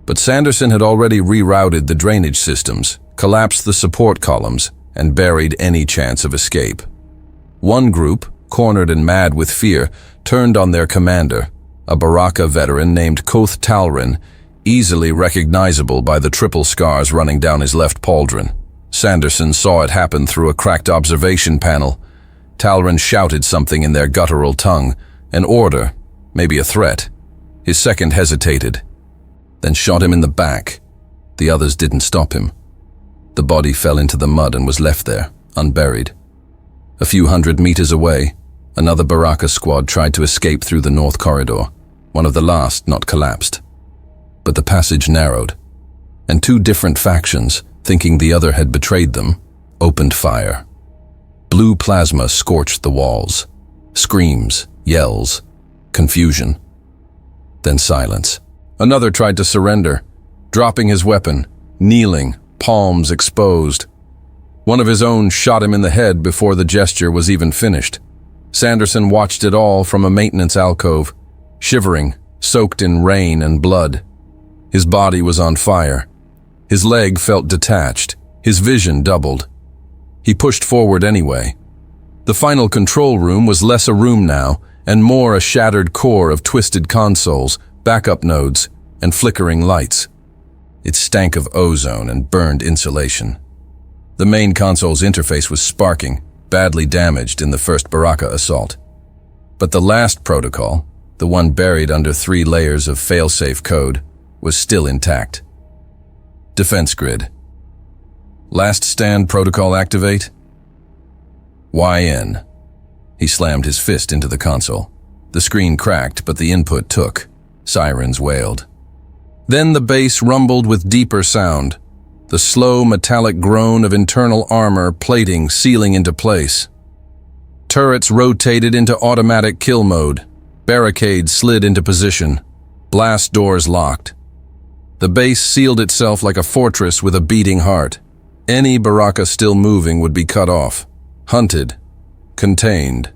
But Sanderson had already rerouted the drainage systems, collapsed the support columns, and buried any chance of escape. One group, cornered and mad with fear, turned on their commander, a Baraka veteran named Koth Talrin, easily recognizable by the triple scars running down his left pauldron. Sanderson saw it happen through a cracked observation panel. Talrin shouted something in their guttural tongue, an order, maybe a threat. His second hesitated, then shot him in the back. The others didn't stop him. The body fell into the mud and was left there, unburied. A few hundred meters away, another Baraka squad tried to escape through the north corridor, one of the last not collapsed. But the passage narrowed, and two different factions, thinking the other had betrayed them, opened fire. Blue plasma scorched the walls. Screams, yells, confusion. Then silence. Another tried to surrender, dropping his weapon, kneeling, palms exposed. One of his own shot him in the head before the gesture was even finished. Sanderson watched it all from a maintenance alcove, shivering, soaked in rain and blood. His body was on fire. His leg felt detached. His vision doubled. He pushed forward anyway. The final control room was less a room now, and more a shattered core of twisted consoles, backup nodes, and flickering lights. It stank of ozone and burned insulation. The main console's interface was sparking, badly damaged in the first Baraka assault. But the last protocol, the one buried under 3 layers of failsafe code, was still intact. Defense grid. Last stand protocol activate. YN. He slammed his fist into the console. The screen cracked, but the input took. Sirens wailed. Then the base rumbled with deeper sound, the slow metallic groan of internal armor plating sealing into place. Turrets rotated into automatic kill mode. Barricades slid into position. Blast doors locked. The base sealed itself like a fortress with a beating heart. Any Baraka still moving would be cut off, hunted, contained.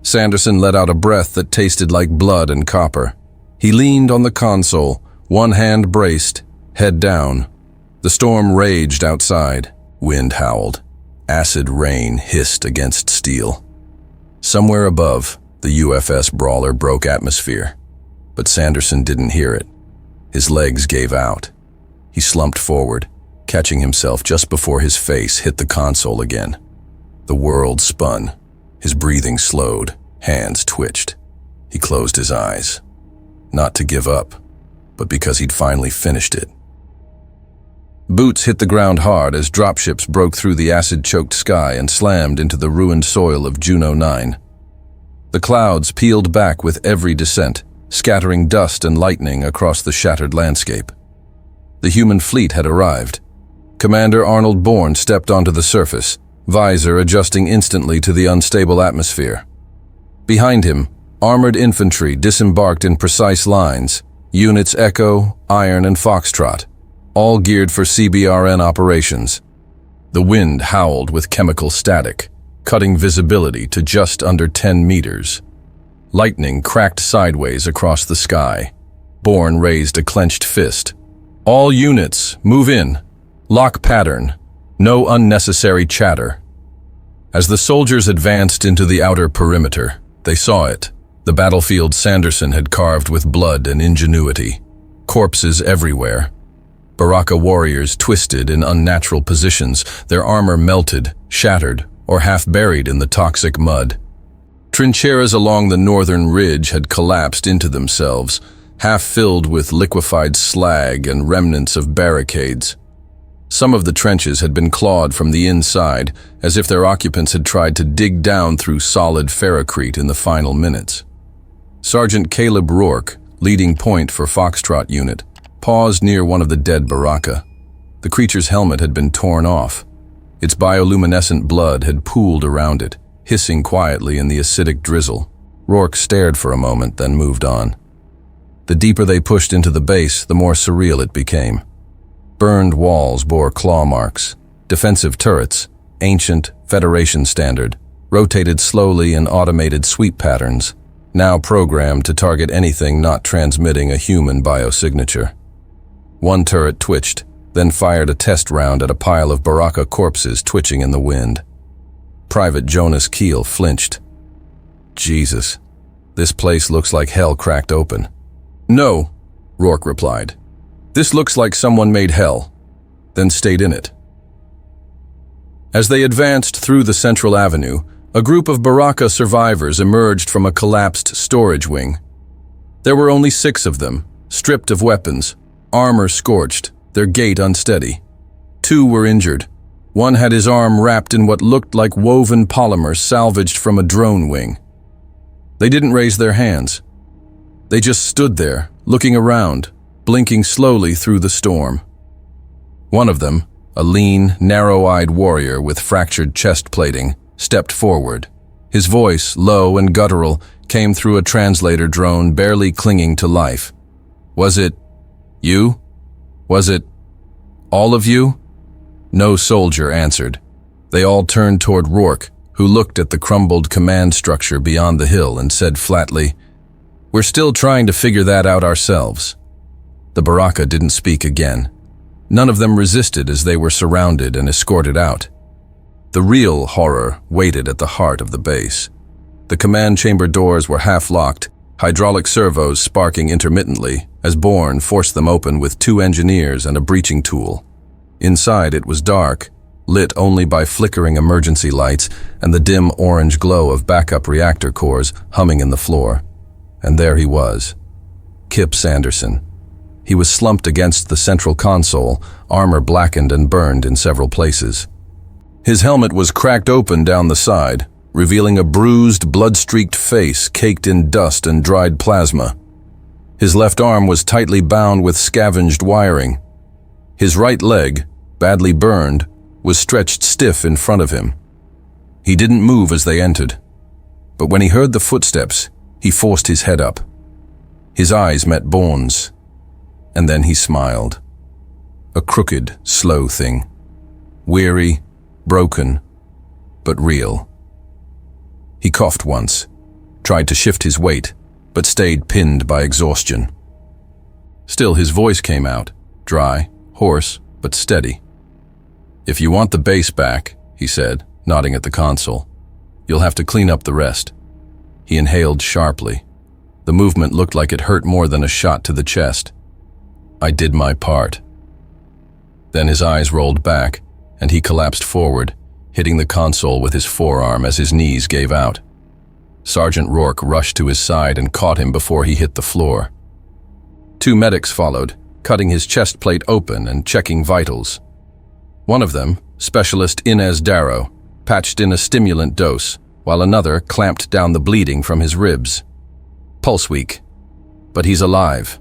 Sanderson let out a breath that tasted like blood and copper. He leaned on the console, one hand braced, head down. The storm raged outside. Wind howled. Acid rain hissed against steel. Somewhere above, the UFS brawler broke atmosphere. But Sanderson didn't hear it. His legs gave out. He slumped forward, catching himself just before his face hit the console again. The world spun. His breathing slowed. Hands twitched. He closed his eyes. Not to give up, but because he'd finally finished it. Boots hit the ground hard as dropships broke through the acid-choked sky and slammed into the ruined soil of Juno 9. The clouds peeled back with every descent, scattering dust and lightning across the shattered landscape. The human fleet had arrived. Commander Arnold Bourne stepped onto the surface, visor adjusting instantly to the unstable atmosphere. Behind him, armored infantry disembarked in precise lines, units Echo, Iron, and Foxtrot, all geared for CBRN operations. The wind howled with chemical static, cutting visibility to just under 10 meters. Lightning cracked sideways across the sky. Bourne raised a clenched fist. All units, move in. Lock pattern. No unnecessary chatter. As the soldiers advanced into the outer perimeter, they saw it. The battlefield Sanderson had carved with blood and ingenuity. Corpses everywhere. Baraka warriors twisted in unnatural positions, their armor melted, shattered, or half buried in the toxic mud. Trincheras along the northern ridge had collapsed into themselves, half filled with liquefied slag and remnants of barricades. Some of the trenches had been clawed from the inside, as if their occupants had tried to dig down through solid ferrocrete in the final minutes. Sergeant Caleb Rourke, leading point for Foxtrot Unit, paused near one of the dead Baraka. The creature's helmet had been torn off. Its bioluminescent blood had pooled around it, hissing quietly in the acidic drizzle. Rourke stared for a moment, then moved on. The deeper they pushed into the base, the more surreal it became. Burned walls bore claw marks. Defensive turrets, ancient, Federation standard, rotated slowly in automated sweep patterns, now programmed to target anything not transmitting a human biosignature. One turret twitched, then fired a test round at a pile of Baraka corpses twitching in the wind. Private Jonas Keel flinched. Jesus, this place looks like hell cracked open. No, Rourke replied. This looks like someone made hell, then stayed in it. As they advanced through the central avenue, a group of Baraka survivors emerged from a collapsed storage wing. There were only 6 of them, stripped of weapons, armor scorched, their gait unsteady. 2 were injured. One had his arm wrapped in what looked like woven polymer salvaged from a drone wing. They didn't raise their hands. They just stood there, looking around, blinking slowly through the storm. One of them, a lean, narrow-eyed warrior with fractured chest plating, stepped forward. His voice, low and guttural, came through a translator drone barely clinging to life. Was it you? Was it all of you? No soldier answered. They all turned toward Rourke, who looked at the crumbled command structure beyond the hill and said flatly, "We're still trying to figure that out ourselves." The Baraka didn't speak again. None of them resisted as they were surrounded and escorted out. The real horror waited at the heart of the base. The command chamber doors were half-locked, hydraulic servos sparking intermittently as Bourne forced them open with 2 engineers and a breaching tool. Inside it was dark, lit only by flickering emergency lights and the dim orange glow of backup reactor cores humming in the floor. And there he was, Kip Sanderson. He was slumped against the central console, armor blackened and burned in several places. His helmet was cracked open down the side, revealing a bruised, blood-streaked face caked in dust and dried plasma. His left arm was tightly bound with scavenged wiring. His right leg, badly burned, was stretched stiff in front of him. He didn't move as they entered, but when he heard the footsteps, he forced his head up. His eyes met Bourne's, and then he smiled. A crooked, slow thing. Weary, broken, but real. He coughed once, tried to shift his weight, but stayed pinned by exhaustion. Still his voice came out, dry, hoarse, but steady. "If you want the base back," he said, nodding at the console, "you'll have to clean up the rest." He inhaled sharply. The movement looked like it hurt more than a shot to the chest. "I did my part." Then his eyes rolled back, and he collapsed forward, hitting the console with his forearm as his knees gave out. Sergeant Rourke rushed to his side and caught him before he hit the floor. 2 medics followed, cutting his chest plate open and checking vitals. One of them, Specialist Inez Darrow, patched in a stimulant dose, while another clamped down the bleeding from his ribs. Pulse weak, but he's alive.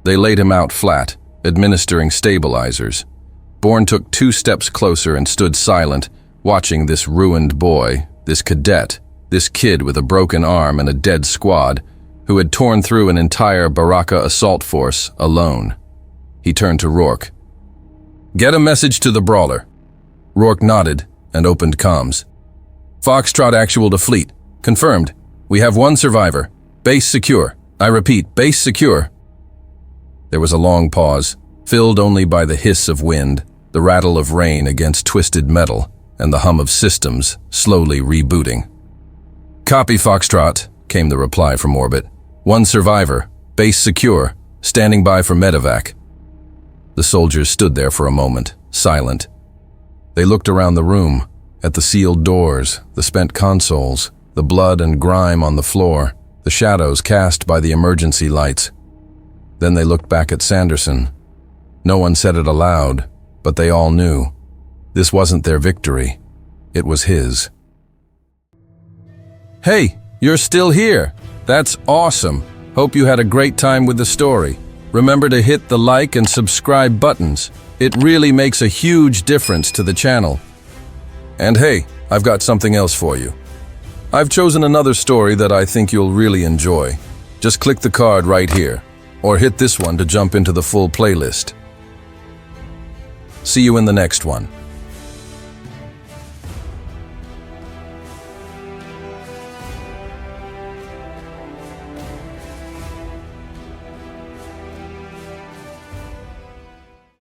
They laid him out flat, administering stabilizers. Bourne took 2 steps closer and stood silent, watching this ruined boy, this cadet, this kid with a broken arm and a dead squad, who had torn through an entire Baraka assault force alone. He turned to Rourke. "Get a message to the brawler." Rourke nodded and opened comms. "Foxtrot actual to fleet. Confirmed. We have 1 survivor. Base secure. I repeat, base secure." There was a long pause, filled only by the hiss of wind, the rattle of rain against twisted metal, and the hum of systems slowly rebooting. "Copy, Foxtrot," came the reply from orbit. 1 survivor. Base secure. Standing by for medevac." The soldiers stood there for a moment, silent. They looked around the room, at the sealed doors, the spent consoles, the blood and grime on the floor, the shadows cast by the emergency lights. Then they looked back at Sanderson. No one said it aloud, but they all knew. This wasn't their victory. It was his. Hey, you're still here. That's awesome. Hope you had a great time with the story. Remember to hit the like and subscribe buttons. It really makes a huge difference to the channel. And hey, I've got something else for you. I've chosen another story that I think you'll really enjoy. Just click the card right here, or hit this one to jump into the full playlist. See you in the next one.